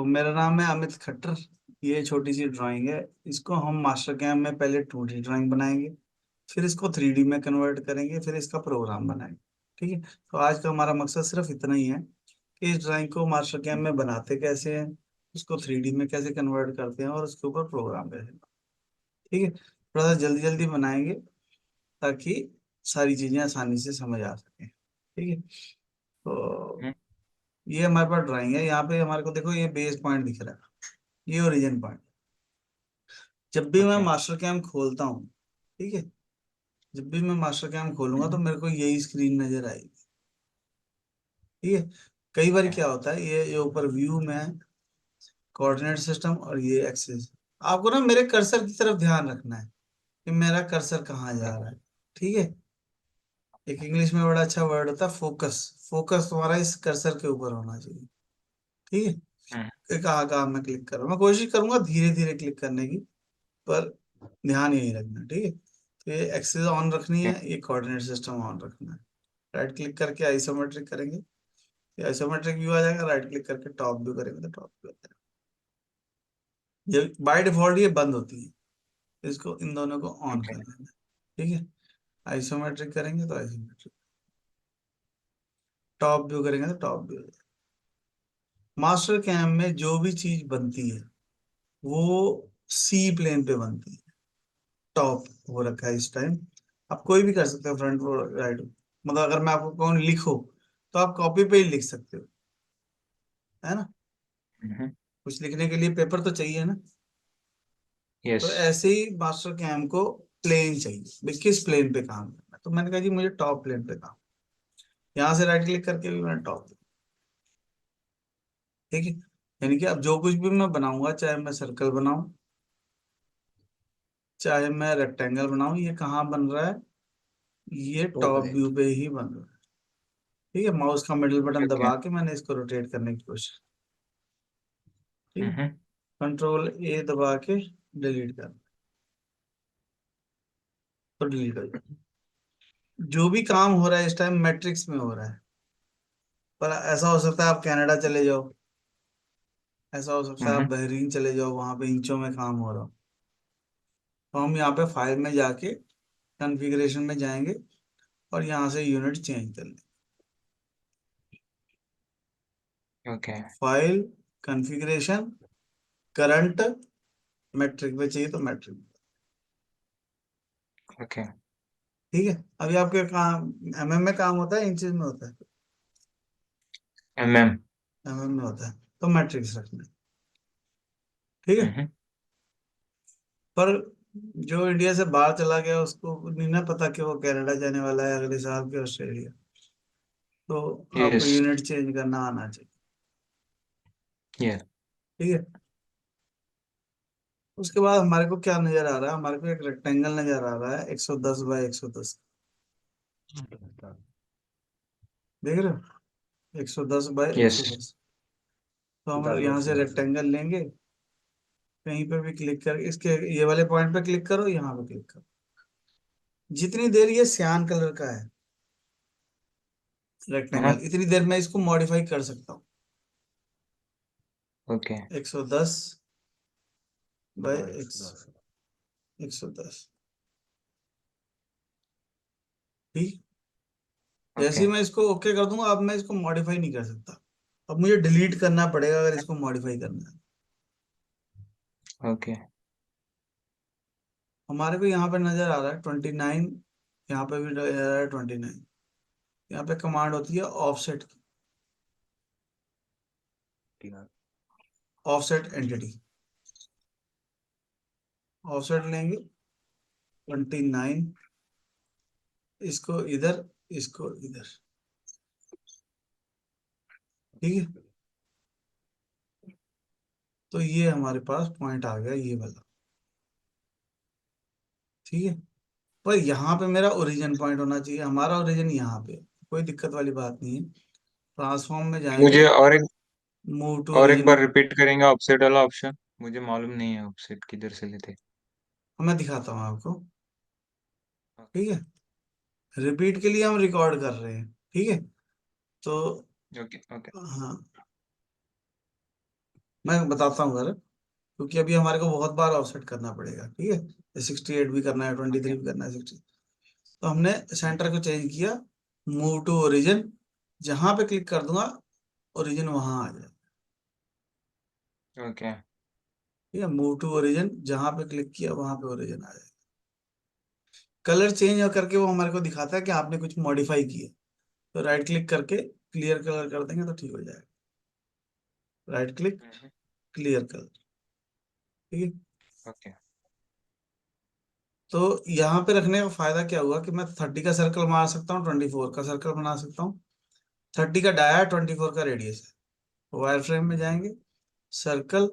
मेरा नाम है अमित खट्टर। ये छोटी सी ड्राइंग है। इसको हम मास्टर कैम में पहले 2D ड्राइंग बनाएंगे, फिर इसको 3D में कन्वर्ट करेंगे, फिर इसका प्रोग्राम बनाएंगे। ठीक है। तो आज का हमारा मकसद सिर्फ इतना ही है कि इस ड्राइंग को मास्टर कैम में बनाते कैसे हैं, उसको 3D में कैसे कन्वर्ट करते हैं और उसके ऊपर प्रोग्राम कैसे। ठीक है। थोड़ा सा जल्दी जल्दी बनाएंगे ताकि सारी चीजें आसानी से समझ आ सकें। ठीक है। तो हम्म, ये हमारे पास ड्राइंग है। यहाँ पे हमारे को देखो ये बेस पॉइंट दिख रहा है, ये ओरिजिन पॉइंट। जब भी मैं ओके। मास्टर कैम खोलता हूँ, ठीक है, जब भी मैं मास्टर कैम खोलूंगा तो मेरे को यही स्क्रीन नजर आएगी। ठीक है। कई बार क्या होता है, ये ऊपर व्यू में है, कोऑर्डिनेट सिस्टम, और ये एक्सिस। आपको ना मेरे कर्सर की तरफ ध्यान रखना है कि मेरा कर्सर कहाँ जा रहा है। ठीक है। एक इंग्लिश में बड़ा अच्छा वर्ड होता है फोकस। फोकस तुम्हारा इस कर्सर के ऊपर होना चाहिए। ठीक है। कि कहाँ कहाँ मैं क्लिक करूँ, मैं कोशिश करूंगा धीरे धीरे क्लिक करने की, पर ध्यान यही रखना। ठीक है। तो ये एक्सिस ऑन रखनी है, ये कोऑर्डिनेट सिस्टम ऑन रखना है। राइट क्लिक करके आइसोमेट्रिक करेंगे, ये आइसोमेट्रिक व्यू आ जाएगा। राइट क्लिक करके टॉप व्यू करेंगे तो टॉप व्यू आ जाएगा। ये बाय डिफॉल्ट ये बंद होती है, इसको इन दोनों को ऑन कर देना है। ठीक है। आइसोमेट्रिक करेंगे तो आइसोमेट्रिक, टॉप व्यू करेंगे तो टॉप व्यू। मास्टर कैम में जो भी चीज बनती है वो सी प्लेन पे बनती है। टॉप हो रखा है इस टाइम। आप कोई भी कर सकते हो, फ्रंट और राइट। मतलब अगर मैं आपको कहूँ लिखो तो आप कॉपी पे ही लिख सकते हो, है ना। कुछ लिखने के लिए पेपर तो चाहिए ना। यस। तो ऐसे ही मास्टर कैम को प्लेन चाहिए, भाई किस प्लेन पे काम करना है। तो मैंने कहा जी मुझे टॉप प्लेन पे काम। यहाँ से राइट क्लिक करके भी मैंने टॉप। ठीक है। यानी कि अब जो कुछ भी मैं बनाऊंगा, चाहे मैं सर्कल बनाऊं, चाहे मैं रेक्टेंगल बनाऊं, ये कहाँ बन रहा है, ये टॉप टॉप व्यू लेफ्ट। पे ही बन रहा है। ठीक है। माउस का मिडिल बटन ओके। दबा के मैंने इसको रोटेट करने की कोशिश। ठीक है। कंट्रोल ए दबा के डिलीट कर, तो डिलीट हो जाए। जो भी काम हो रहा है इस टाइम मैट्रिक्स में हो रहा है, पर ऐसा हो सकता है आप कनाडा चले जाओ, ऐसा हो सकता है आप बहरीन चले जाओ, वहां पे इंचों में काम हो रहा हो। तो हम यहाँ पे फाइल में जाके कॉन्फ़िगरेशन में जाएंगे और यहाँ से यूनिट चेंज कर लेंगे। Okay. File, configuration, current, metric में चाहिए तो मैट्रिक। ओके। ठीक है। अभी आपके काम एमएम में काम होता है, इंचेस में होता है? एमएम। एमएम में होता है, तो मैट्रिक्स रखना है। ठीक है। पर जो इंडिया से बाहर चला गया उसको नहीं ना पता कि वो कनाडा जाने वाला है अगले साल के, ऑस्ट्रेलिया। तो आपको यस। यूनिट चेंज करना आना चाहिए। यस। ठीक है। उसके बाद हमारे को क्या नजर आ रहा है, हमारे को एक रेक्टेंगल नजर आ रहा है 110 बाय 110। देख रहे हो, 110 बाय यस। 110। तो हम यहाँ से रेक्टेंगल लेंगे, कहीं पे भी क्लिक कर इसके ये वाले पॉइंट पे क्लिक करो, यहाँ पे क्लिक करो। जितनी देर ये सियान कलर का है रेक्टेंगल, इतनी देर में इसको मॉडिफाई कर सकता हूँ। ओके। 110 बाय 110। ठीक। जैसे ओके। ही मैं इसको ओके कर दूंगा, अब मैं इसको मॉडिफाई नहीं कर सकता। अब मुझे डिलीट करना पड़ेगा अगर इसको मॉडिफाई करना है। ओके। हमारे को यहाँ पे नजर आ रहा है 29, यहाँ पे भी नजर आ रहा है 29। यहाँ पे कमांड होती है ऑफसेट की, ऑफसेट एंटिटी। ऑफसेट लेंगे 29, इसको इधर, इसको इधर। ठीक है। तो ये हमारे पास पॉइंट आ गया, ये वाला। ठीक है। पर यहाँ पे मेरा ओरिजिन पॉइंट होना चाहिए, हमारा ओरिजिन यहाँ पे है। कोई दिक्कत वाली बात नहीं है। ट्रांसफॉर्म में जाएंगे, मुझे मूव टू और एक ओरिजिन। बार रिपीट करेंगे ऑफसेट वाला ऑप्शन। मुझे मालूम नहीं है ऑफसेट किधर से लेते। मैं दिखाता हूँ आपको। ठीक है। रिपीट के लिए हम रिकॉर्ड कर रहे हैं। ठीक है। तो ओके। ओके। हाँ, मैं बताता हूँ सर, क्योंकि अभी हमारे को बहुत बार ऑफसेट करना पड़ेगा, ठीक है। 68 भी करना है, 23 ओके। भी करना है, 60। तो हमने सेंटर को चेंज किया, मूव टू ओरिजिन, जहां पे क्लिक कर दूंगा ओरिजिन वहां आ जाए। ओके। ठीक है, मूव टू ओरिजिन, जहां पे क्लिक किया वहां पे ओरिजिन आ जाए। कलर चेंज करके वो हमारे को दिखाता है कि आपने कुछ मॉडिफाई किया। तो राइट क्लिक करके क्लियर कलर कर देंगे तो ठीक हो जाएगा। Right click, hmm. Clear colour. ठीक है। ओके। तो यहाँ पे रखने का फायदा क्या हुआ कि मैं 30 का सर्कल मार सकता हूँ, 24 का सर्कल बना सकता हूँ। 30 का डाया, 24 का रेडियस है। वायर फ्रेम में जाएंगे, सर्कल,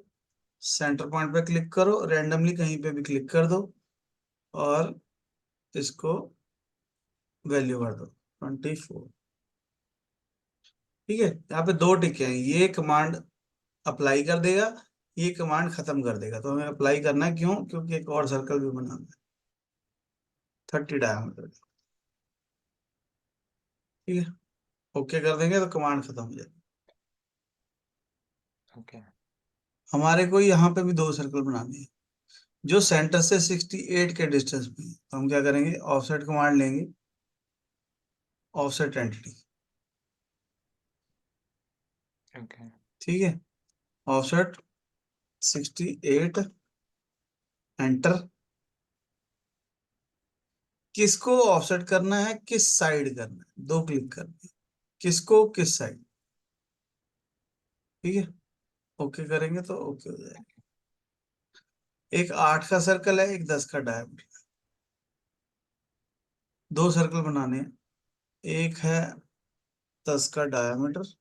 सेंटर पॉइंट पे क्लिक करो, रेंडमली कहीं पे भी क्लिक कर दो, और इसको वैल्यू भर दो 24। ठीक है, यहाँ पे दो टिक हैं, ये कमांड अप्लाई कर देगा, ये कमांड खत्म कर देगा। तो हमें अप्लाई करना है, क्यों? क्योंकि एक और सर्कल भी बनाना है 30 डायमीटर। ठीक है, ओके कर देंगे तो कमांड खत्म हो जाएगी। ओके। हमारे को यहाँ पे भी दो सर्कल बनाने हैं, जो सेंटर से 68 के डिस्टेंस पे है। तो हम क्या करेंगे, ऑफसेट कमांड लेंगे, ऑफसेट एंटिटी। ओके। ठीक है, ऑफसेट 68, एंटर। किसको ऑफसेट करना है, किस साइड करना है, दो क्लिक करना है, किसको, किस साइड। ठीक है, ओके करेंगे तो ओके हो जाएगा। एक 8 का सर्कल है, एक 10 का डायमीटर। दो सर्कल बनाने हैं, एक है 10 का डायमीटर,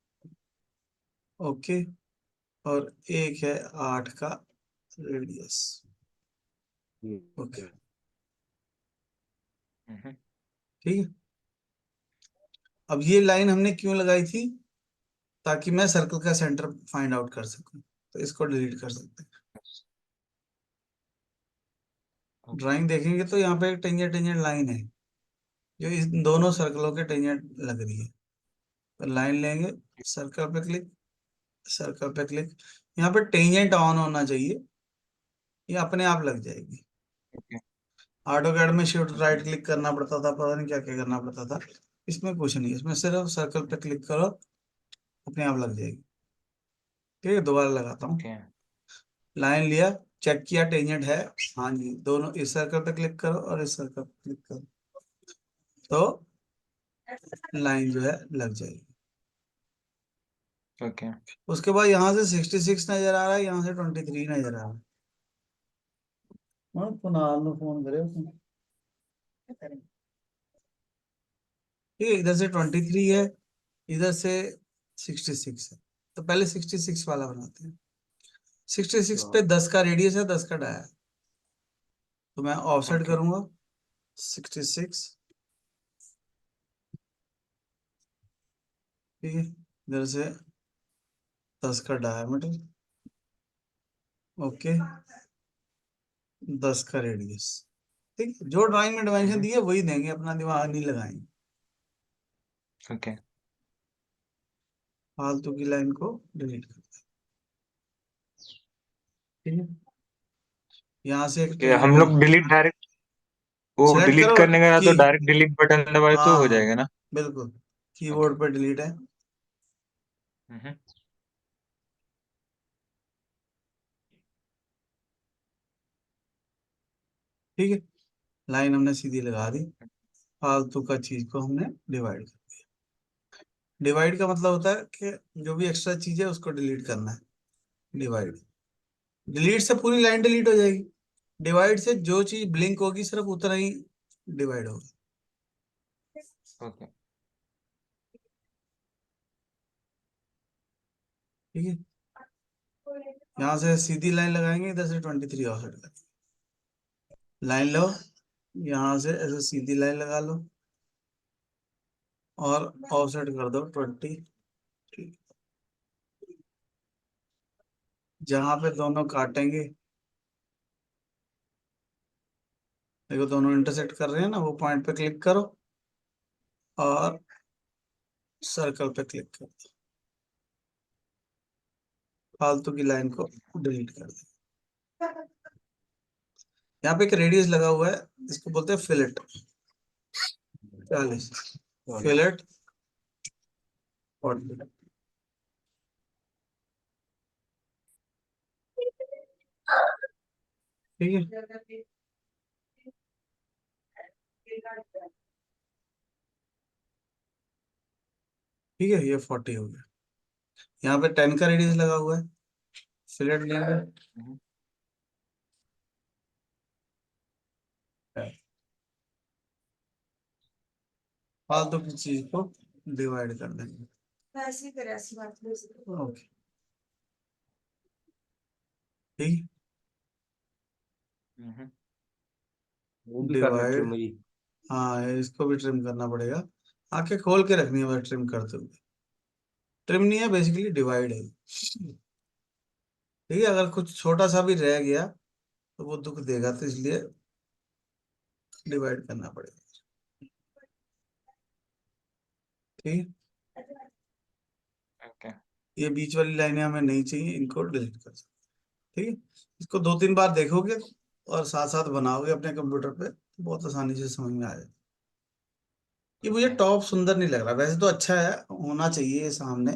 ओके, और एक है 8 का रेडियस, ओके। हम्म। ठीक है, अब ये लाइन हमने क्यों लगाई थी, ताकि मैं सर्कल का सेंटर फाइंड आउट कर सकूं। तो इसको डिलीट कर सकते हैं। ओके। ड्राइंग देखेंगे तो यहाँ पे एक टेंजेंट टेंजेंट लाइन है, जो इस दोनों सर्कलों के टेंजेंट लग रही है। तो लाइन लेंगे, सर्कल पे क्लिक, सर्कल पे क्लिक। यहाँ पे टेंजेंट ऑन होना चाहिए, ये अपने आप लग जाएगी। ओके। ऑटो कैड में शिफ्ट ओके। राइट क्लिक करना पड़ता था, पता नहीं क्या क्या करना पड़ता था। इसमें कुछ नहीं, इसमें सिर्फ सर्कल पे क्लिक करो, अपने आप लग जाएगी। ठीक है, दोबारा लगाता हूँ। ओके। लाइन लिया, चेक किया टेंजेंट है, हाँ जी, दोनों इस सर्कल पे क्लिक करो और इस सर्कल पे क्लिक करो, तो लाइन जो है लग जाएगी। ओके। उसके बाद यहाँ से 66 नजर आ रहा है, यहाँ से 23 नजर आ रहा है। कुणाल ने फोन करे उसने। ठीक है, इधर से 23 है, इधर से 66 है। तो पहले 66 वाला बनाते हैं। 66 पे 10 का रेडियस है, 10 का डाया है। तो मैं ऑफसेट ओके। करूंगा 66। ठीक है, इधर से 10 का डायमीटर, ओके, 10 का रेडियस। ठीक है, जो ड्राइंग में डिमेंशन हम्म। दी है वही देंगे, अपना दिमाग नहीं लगाएंगे। ओके। फालतू की लाइन को डिलीट कर दें। ठीक है, यहाँ से एक ये टेंजेंट हम बना, लोग डिलीट डायरेक्ट, वो सिलेक्ट डिलीट करो करने का की। तो डायरेक्ट डिलीट बटन दबाए तो हाँ हो हाँ, जाएगा ना? बिल्कुल, ओके। कीबोर्ड पर डिलीट है। हम्म। ठीक है, लाइन हमने सीधी लगा दी, फालतू का चीज को हमने डिवाइड कर दिया। डिवाइड का मतलब होता है कि जो भी एक्स्ट्रा चीज है उसको डिलीट करना है। डिवाइड, डिलीट से पूरी लाइन डिलीट हो जाएगी, डिवाइड से जो चीज ब्लिंक होगी सिर्फ उतना ही डिवाइड होगा। ओके। ठीक है, यहाँ से सीधी लाइन लगाएंगे, इधर से 23 ऑफसेट करेंगे। लाइन लो, यहाँ से ऐसे सीधी लाइन लगा लो, और ऑफसेट कर दो 20। जहां पे दोनों काटेंगे, देखो दोनों इंटरसेक्ट कर रहे हैं ना, वो पॉइंट पे क्लिक करो और सर्कल पे क्लिक करो। फालतू की लाइन को डिलीट कर दें। यहाँ पे एक रेडियस लगा हुआ है, इसको बोलते हैं फिलेट। 40 फिलेट 40। ठीक है, ठीक है, ये 40 हो गया। यहाँ पे 10 का रेडियस लगा हुआ है, फिलेट लेंगे। हम्म, फालतू की चीज को डिवाइड कर देंगे। ओके, ठीक। हम्म, वो भी करना डिवाइड, ट्रिम जी। हाँ इसको भी ट्रिम करना पड़ेगा। आंखें खोल के रखनी है बस ट्रिम करते हुए। ट्रिम नहीं है, बेसिकली डिवाइड है। ठीक है, अगर कुछ छोटा सा भी रह गया तो वो दुख देगा, तो इसलिए डिवाइड करना पड़ेगा। ठीक है, ओके। ये बीच वाली लाइनें हमें नहीं चाहिए, इनको डिलीट कर सकते। ठीक है, इसको 2-3 बार देखोगे और साथ साथ बनाओगे अपने कंप्यूटर पे, तो बहुत आसानी से समझ में आ जाएगा। ये मुझे ओके। टॉप सुंदर नहीं लग रहा, वैसे तो अच्छा है, होना चाहिए ये सामने,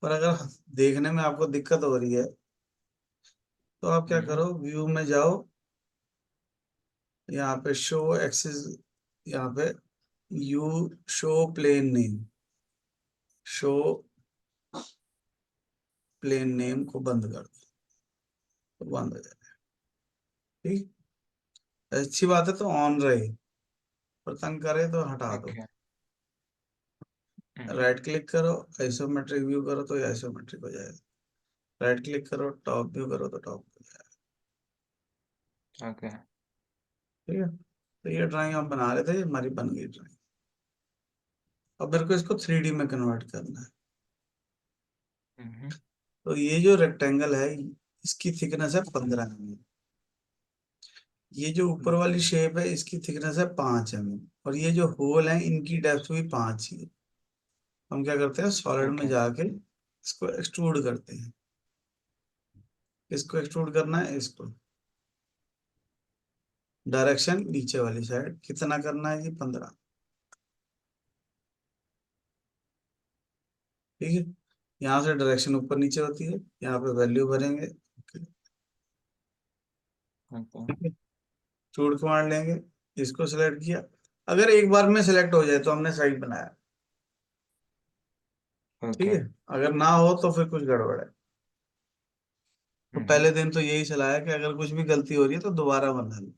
पर अगर देखने में आपको दिक्कत हो रही है तो आप क्या हम्म, करो, व्यू में जाओ, यहाँ पे शो एक्सिस, यहाँ पे you show plane name, show plane name को बंद कर दो, तो बंद हो जाएगा। ठीक, अच्छी बात है, तो ऑन रहे, पर तंग करे तो हटा दो। ओके। राइट क्लिक करो, आइसोमेट्रिक व्यू करो तो आइसोमेट्रिक हो जाएगा। राइट क्लिक करो, टॉप व्यू करो तो टॉप हो जाएगा। ओके। ठीक है, तो ये ड्राइंग हम बना रहे थे, ये हमारी बन गई ड्राइंग। अब मेरे को इसको 3D में कन्वर्ट करना है। हम्म, तो ये जो रेक्टेंगल है, इसकी थिकनेस है 15 mm। ये जो ऊपर वाली शेप है, इसकी थिकनेस है 5 mm। और ये जो होल है, इनकी डेप्थ भी 5 ही है। हम क्या करते हैं, सॉलिड में ओके। जाके इसको एक्सट्रूड करते हैं। इसको एक्सट्रूड करना है, इसको डायरेक्शन नीचे वाली साइड कितना करना है, ये 15। ठीक है, यहाँ से डायरेक्शन ऊपर नीचे होती है, यहाँ पे वैल्यू भरेंगे। ओके। ठीक है, एक्सट्रूड कमांड लेंगे, इसको सिलेक्ट किया। अगर एक बार में सिलेक्ट हो जाए तो हमने सही बनाया। ठीक ओके। है, अगर ना हो तो फिर कुछ गड़बड़ है। तो हम्म, पहले दिन तो यही सलाह है कि अगर कुछ भी गलती हो रही है तो दोबारा बना लो।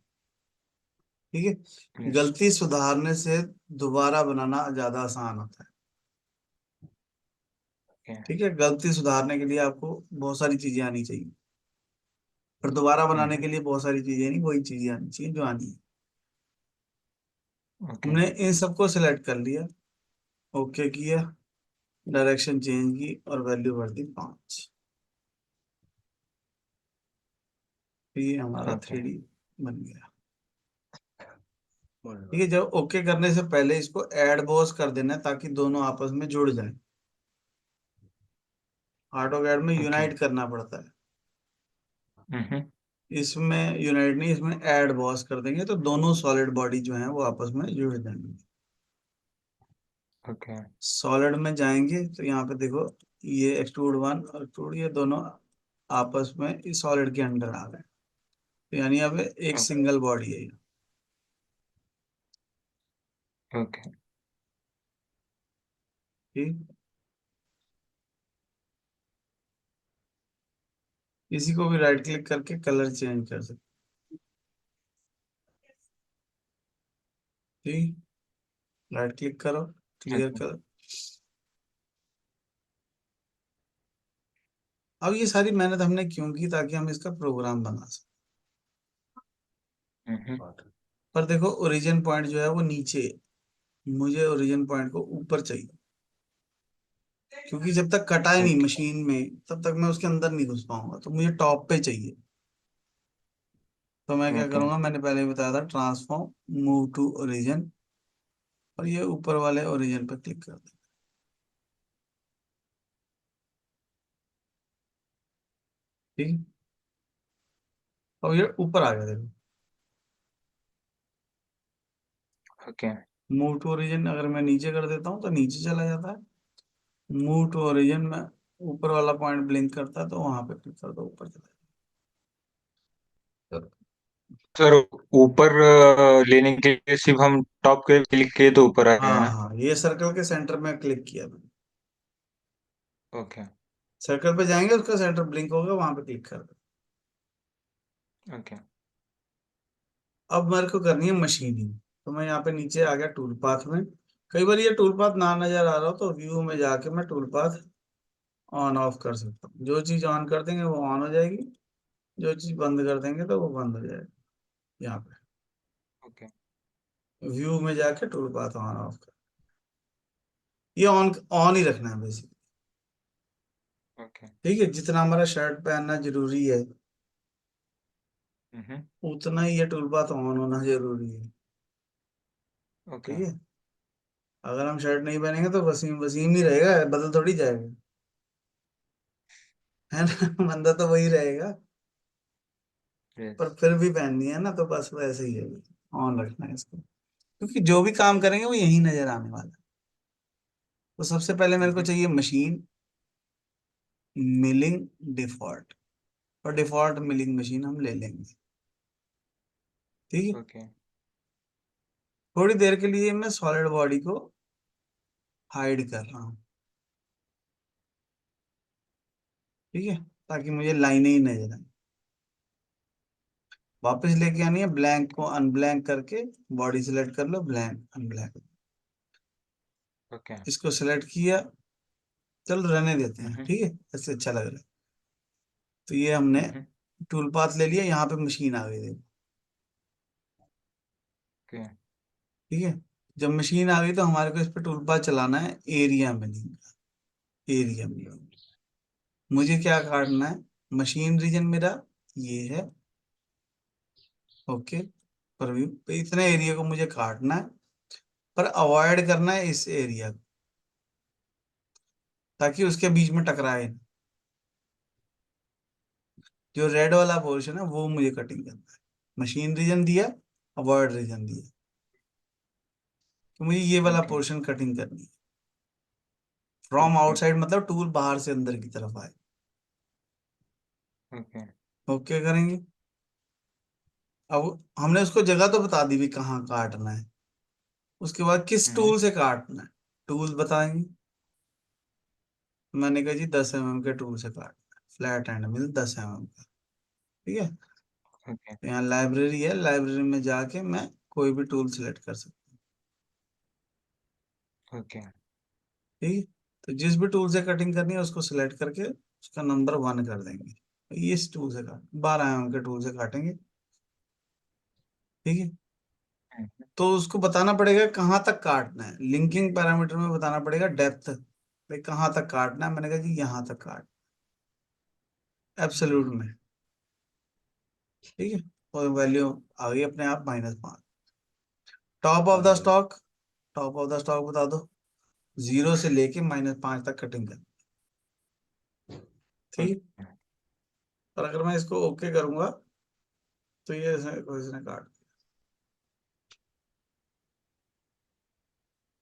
ठीक है, यस। गलती सुधारने से दोबारा बनाना ज्यादा आसान होता है। ओके। ठीक है, गलती सुधारने के लिए आपको बहुत सारी चीजें आनी चाहिए, और दोबारा बनाने हम्म, के लिए बहुत सारी चीजें नहीं, वही चीजें आनी चाहिए जो आनी है। ओके। हमने इन सबको सिलेक्ट कर लिया, ओके किया, डायरेक्शन चेंज की और वैल्यू भर दी 5। तो ये हमारा ओके। 3D बन गया। ठीक है, जब ओके करने से पहले इसको ऐड बॉस कर देना है, ताकि दोनों आपस में जुड़ जाएं। ऑटोकैड में ओके। यूनाइट करना पड़ता है, हम्म, इसमें यूनाइट नहीं, इसमें ऐड बॉस कर देंगे तो दोनों सॉलिड बॉडी जो है वो आपस में जुड़ जाएंगे। ओके। सॉलिड में जाएंगे तो यहाँ पे देखो, ये एक्सट्रूड 1 और एक्सट्रूड, ये दोनों आपस में इस सॉलिड के अंडर आ गए, तो यानी अब एक ओके। सिंगल बॉडी है ये। ओके। ठीक, इसी को भी राइट क्लिक करके कलर चेंज कर सकते। ठीक, राइट क्लिक करो, क्लियर ओके। करो। अब ये सारी मेहनत हमने क्यों की, ताकि हम इसका प्रोग्राम बना सकें। हम्म, पर देखो, ओरिजिन पॉइंट जो है वो नीचे है। मुझे ओरिजिन पॉइंट को ऊपर चाहिए, क्योंकि जब तक कटा ही नहीं ओके। मशीन में तब तक मैं उसके अंदर नहीं घुस पाऊंगा, तो मुझे टॉप पे चाहिए। तो मैं क्या ओके। करूंगा, मैंने पहले ही बताया था, ट्रांसफॉर्म मूव टू ओरिजिन, और ये ऊपर वाले ओरिजिन पर क्लिक कर दें। ठीक है। अब ये ऊपर आ गया देखो, ओके। मूव टू ओरिजिन अगर मैं नीचे कर देता हूँ तो नीचे चला जाता है। मूव टू ओरिजिन में ऊपर वाला पॉइंट ब्लिंक करता है तो वहां पे क्लिक कर दो, ऊपर चला जाता सर ऊपर लेने के लिए सिर्फ हम टॉप के क्लिक किए तो ऊपर है। आएगा हाँ ना? हाँ, ये सर्कल के सेंटर में क्लिक किया मैंने। ओके। सर्कल पे जाएंगे, उसका सेंटर ब्लिंक होगा, वहां पे क्लिक कर दो। ओके। अब मेरे को करनी है मशीनिंग, तो मैं यहाँ पे नीचे आ गया टूल पाथ में। कई बार ये टूल पाथ ना नजर आ रहा हो तो व्यू में जाके मैं टूल पाथ ऑन ऑफ कर सकता हूँ। जो चीज ऑन कर देंगे वो ऑन हो जाएगी, जो चीज बंद कर देंगे तो वो बंद हो जाएगी। यहाँ पे ओके। व्यू में जाके टूल पाथ ऑन ऑफ कर, ये ऑन ऑन ही रखना है बेसिकली। ओके। ठीक है, जितना हमारा शर्ट पहनना जरूरी है हम्म। उतना ही ये टूल पाथ ऑन होना जरूरी है। ओके। ठीक है, अगर हम शर्ट नहीं पहनेंगे तो वसीम वसीम ही रहेगा, बदल थोड़ी जाएगा, है ना। बंदा तो वही रहेगा, पर यस। फिर भी पहननी है ना, तो बस वैसे ही है, ऑन रखना है इसको, क्योंकि जो भी काम करेंगे वो यही नजर आने वाला है। तो सबसे पहले मेरे को हम्म। चाहिए मशीन मिलिंग डिफॉल्ट, और डिफॉल्ट मिलिंग मशीन हम ले लेंगे। ठीक है, ओके। थोड़ी देर के लिए मैं सॉलिड बॉडी को हाइड कर रहा हूँ। ठीक है, ताकि मुझे लाइनें ही नजर आए। वापस लेके आनी है, ब्लैंक को अनब्लैंक करके बॉडी सिलेक्ट कर लो, ब्लैंक अनब्लैंक, ओके। इसको सिलेक्ट किया। चल रहने देते हैं, हम्म। ठीक है, ऐसे अच्छा लग रहा है। तो ये हमने हम्म। टूल पाथ ले लिया, यहाँ पे मशीन आ गई देखो। ओके। ठीक है, जब मशीन आ गई तो हमारे को इस पे टूल पाथ चलाना है, एरिया मिलिंग, एरिया मिलिंग। मुझे क्या काटना है, मशीन रीजन मेरा ये है, ओके, प्रीव्यू तो इतने एरिया को मुझे काटना है, पर अवॉइड करना है इस एरिया को, ताकि उसके बीच में टकराए ना। जो रेड वाला पोर्शन है वो मुझे कटिंग करना है। मशीन रीजन दिया, अवॉइड रीजन दिया, तो मुझे ये वाला ओके। पोर्शन कटिंग करनी है। From okay. आउटसाइड मतलब टूल बाहर से अंदर की तरफ आए। ओके। ओके करेंगे। अब हमने उसको जगह तो बता दी भी कहाँ काटना है, उसके बाद किस हम्म। टूल से काटना है, टूल बताएंगे। मैंने कहा जी 10 mm के टूल से काटना है, फ्लैट एंड मिल 10 mm का। ठीक है, ओके। तो यहाँ लाइब्रेरी है, लाइब्रेरी में जाके मैं कोई भी टूल सेलेक्ट कर सकता हूँ। ओके। ठीक है, तो जिस भी टूल से कटिंग करनी है उसको सिलेक्ट करके उसका नंबर 1 कर देंगे। ये इस टूल से काट 12 mm के टूल से काटेंगे। ठीक है, हम्म। तो उसको बताना पड़ेगा कहाँ तक काटना है, लिंकिंग पैरामीटर में बताना पड़ेगा डेप्थ, भाई कहाँ तक काटना है। मैंने कहा जी यहाँ तक काट, एब्सोल्यूट में। ठीक है, और वैल्यू आ गई अपने आप -5। टॉप ऑफ द हाँ। Stock, top of the stock बता दो, 0 से लेके -5 तक कटिंग कर। ठीक, ओके। और अगर मैं इसको ओके करूंगा तो ये इसने काट दिया।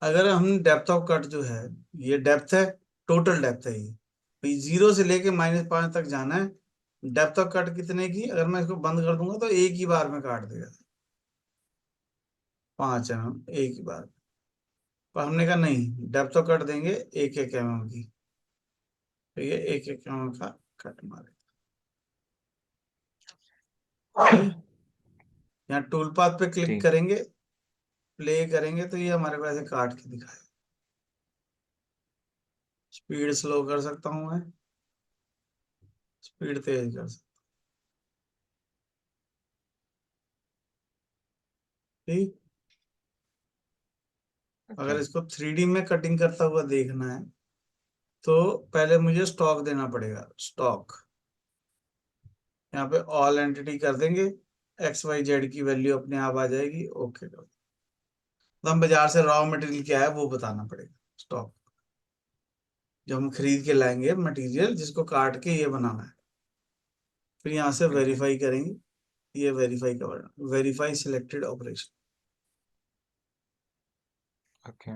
अगर हम डेप्थ ऑफ कट जो है, ये डेप्थ है, टोटल डेप्थ है ये, भाई 0 से लेके -5 तक जाना है। डेप्थ ऑफ कट कितने की, अगर मैं इसको बंद कर दूंगा तो एक ही बार में काट देगा, 5 mm एक ही बार। पर हमने कहा नहीं, डेप्थ ऑफ कट देंगे 1-1 mm की, तो ये 1-1 mm का कट मारे। ठीक है, यहाँ टूल पाथ पे क्लिक ठीक। करेंगे, प्ले करेंगे तो ये हमारे को ऐसे काट के दिखाए। स्पीड स्लो कर सकता हूँ मैं, स्पीड तेज कर सकता हूँ। ठीक, ओके। अगर इसको 3D में कटिंग करता हुआ देखना है तो पहले मुझे स्टॉक देना पड़ेगा, स्टॉक। यहाँ पे ऑल एंटिटी कर देंगे, XYZ की वैल्यू अपने आप आ जाएगी, ओके करो। तो हम बाजार से रॉ मटेरियल क्या है वो बताना पड़ेगा, स्टॉक, जो हम खरीद के लाएंगे मटेरियल जिसको काट के ये बनाना है। फिर यहाँ से ओके वेरीफाई करेंगे, ये वेरीफाई का button, verify selected operation. Okay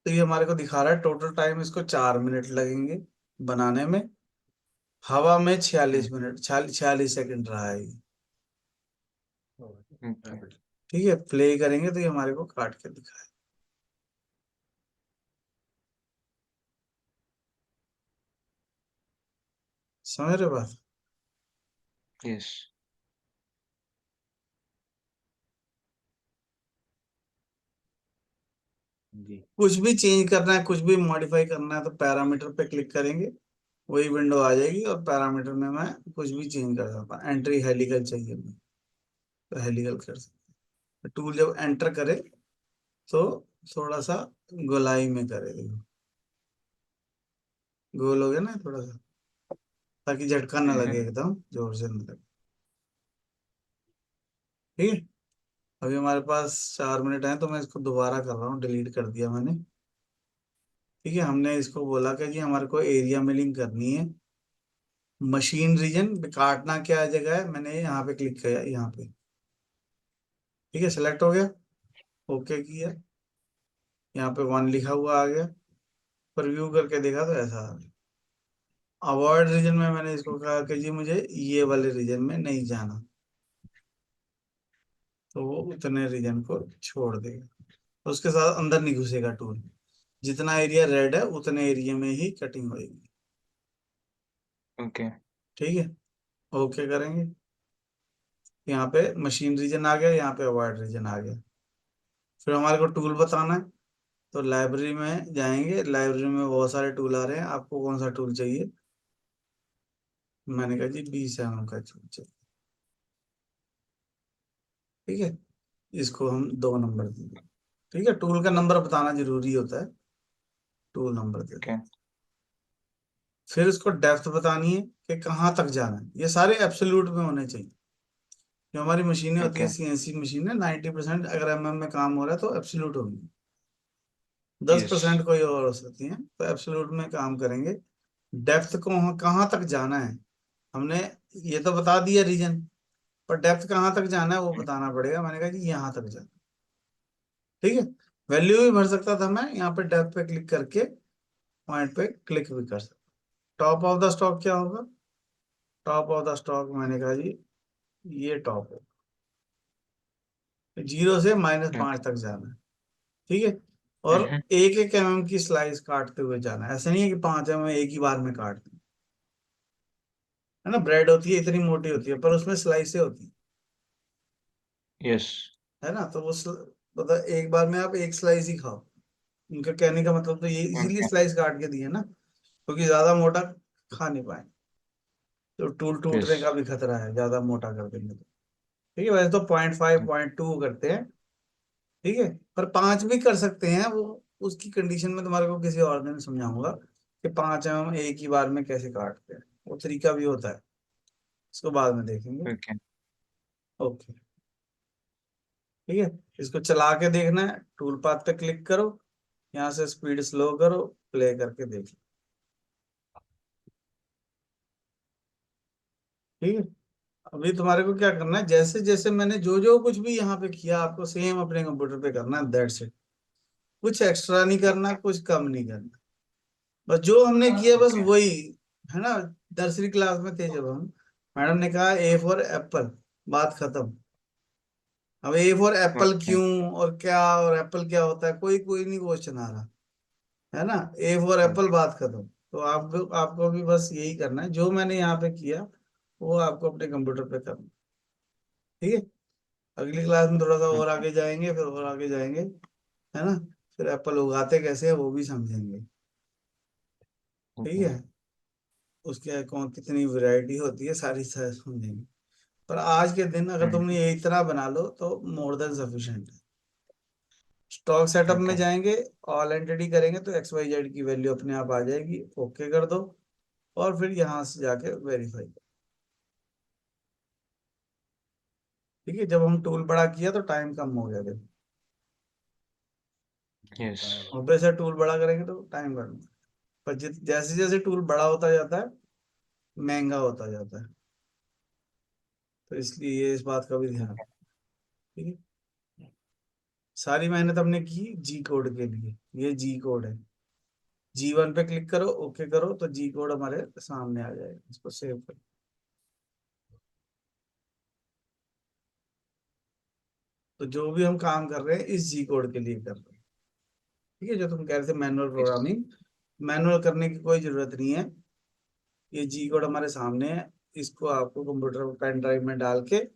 तो ये हमारे को दिखा रहा है टोटल टाइम इसको 4 मिनट लगेंगे बनाने में, हवा में 46 मिनट 46 सेकंड रहा है ये। ओके ठीक है, प्ले करेंगे तो ये हमारे को काट के दिखाए। समझ रहे बात? यस जी। कुछ भी चेंज करना है, कुछ भी मॉडिफाई करना है तो पैरामीटर पे क्लिक करेंगे, वही विंडो आ जाएगी और पैरामीटर में मैं कुछ भी चेंज कर सकता हूँ। एंट्री हेलिकल चाहिए मुझे तो हेलिकल कर सकते हैं। टूल जब एंटर करे तो थोड़ा सा गोलाई में करे, देखो गोल हो गया ना थोड़ा सा, ताकि झटका ना लगे, एकदम जोर से ना लगे। ठीक है, अभी हमारे पास 4 मिनट है तो मैं इसको दोबारा कर रहा हूँ, डिलीट कर दिया मैंने। ठीक है, हमने इसको बोला कि जी हमारे को एरिया में लिंक करनी है, मशीन रीजन काटना क्या जगह है, मैंने यहाँ पे क्लिक किया, यहाँ पे। ठीक है, सेलेक्ट हो गया, ओके किया, यहाँ पे 1 लिखा हुआ आ गया, पर व्यू करके देखा तो ऐसा आ गया। अवॉइड रीजन में मैंने इसको कहा कि जी मुझे ये वाले रीजन में नहीं जाना, तो वो उतने रीजन को छोड़ देगा, उसके साथ अंदर नहीं घुसेगा टूल। जितना एरिया रेड है उतने एरिया में ही कटिंग होगी। ओके ठीक है, ओके करेंगे, यहाँ पे मशीन रीजन आ गया, यहाँ पे अवॉइड रीजन आ गया। फिर हमारे को टूल बताना है, तो लाइब्रेरी में जाएंगे, लाइब्रेरी में बहुत सारे टूल आ रहे हैं, आपको कौन सा टूल चाहिए? मैंने कहा जी 20 mm का टूल चाहिए। ठीक है, इसको हम 2 नंबर देंगे। ठीक है, टूल का नंबर बताना जरूरी होता है, टूल नंबर दे ओके दें। फिर इसको डेप्थ बतानी है कि कहाँ तक जाना है, ये सारे एब्सोल्यूट में होने चाहिए। जो हमारी मशीनें होती है ओके सीएनसी मशीन है, 90% अगर में काम हो रहा है तो एब्सोल्यूट होगी, दस यस परसेंट कोई और हो सकती है, तो एब्सोल्यूट में काम करेंगे। डेप्थ को कहाँ तक जाना है, हमने ये तो बता दिया रीजन, पर डेप्थ कहाँ तक जाना है वो बताना पड़ेगा। मैंने कहा कि यहाँ तक जाना। ठीक है, वैल्यू भी भर सकता था मैं, यहाँ पे डेप्थ पे क्लिक करके पॉइंट पे क्लिक भी कर सकता। टॉप ऑफ द स्टॉक क्या होगा? टॉप ऑफ द स्टॉक मैंने कहा जी ये टॉप है, 0 से -5 तक जाना है। ठीक है, और एक एक की स्लाइस काटते हुए जाना है, ऐसा नहीं है कि 5 एक ही बार में काट दें। है ना, ब्रेड होती है इतनी मोटी होती है पर उसमें स्लाइसें होती है। यस है ना, तो वो मतलब एक बार में आप एक स्लाइस ही खाओ, उनका कहने का मतलब तो ये इसीलिए ओके स्लाइस काट के दिए ना, क्योंकि ज्यादा मोटा खा नहीं पाए, तो टूल यस टूटने का भी खतरा है ज्यादा मोटा कर देंगे तो। ठीक है, वैसे तो 0.5 0.2 करते हैं। ठीक है, पर 5 भी कर सकते हैं, वो उसकी कंडीशन में तुम्हारे को किसी और दिन समझाऊंगा कि 5 एक ही बार में कैसे काटते हैं, वो तरीका भी होता है, इसको बाद में देखेंगे। ओके ओके, ठीक है, इसको चला के देखना है, टूल पाथ पे क्लिक करो, यहाँ से स्पीड स्लो करो, प्ले करके देख लो। ठीक है, अभी तुम्हारे को क्या करना है, जैसे जैसे मैंने जो जो कुछ भी यहाँ पे किया आपको सेम अपने कंप्यूटर पे करना है, दैट्स इट। कुछ एक्स्ट्रा नहीं करना, कुछ कम नहीं करना, बस जो हमने किया बस ओके वही। है ना, नर्सरी क्लास में थे जब हम, मैडम ने कहा ए फॉर एप्पल, बात खत्म। अब ए फॉर एप्पल ओके क्यों और क्या और एप्पल क्या होता है, कोई कोई नहीं क्वेश्चन आ रहा। है ना, ए फॉर एप्पल, बात खत्म। तो आप आपको भी बस यही करना है जो मैंने यहाँ पे किया, वो आपको अपने कंप्यूटर पे करना। ठीक है, अगली क्लास में थोड़ा सा और ओके आगे जाएंगे, फिर और आगे जाएंगे। है ना, फिर एप्पल उगाते कैसे है वो भी समझेंगे। ठीक ओके है, उसके कौन कितनी वैरायटी होती है सारी समझेंगे। पर आज के दिन अगर तुमने ये इतना बना लो तो मोर देन सफिशिएंट है। स्टॉक सेटअप में ओके जाएंगे, ऑल एंटिटी करेंगे तो XYZ की वैल्यू अपने आप आ जाएगी, ओके कर दो, और फिर यहाँ से जाके वेरीफाई। ठीक है, जब हम टूल बड़ा किया तो टाइम कम हो गया, देखो यस। ऑब्वियस टूल बड़ा करेंगे तो टाइम बढ़ना, पर जैसे जैसे टूल बड़ा होता जाता है महंगा होता जाता है, तो इसलिए ये इस बात का भी ध्यान, ठीक है। सारी मेहनत हमने की जी कोड के लिए, ये जी कोड है, G1 पे क्लिक करो, ओके करो, तो जी कोड हमारे सामने आ जाएगा, इसको सेव करो। तो जो भी हम काम कर रहे हैं इस जी कोड के लिए कर रहे हैं, ठीक है। जो तुम कह रहे थे मैनुअल यस। प्रोग्रामिंग, मैनुअल करने की कोई जरूरत नहीं है, ये जी कोड हमारे सामने है, इसको आपको कंप्यूटर पेन ड्राइव में डाल के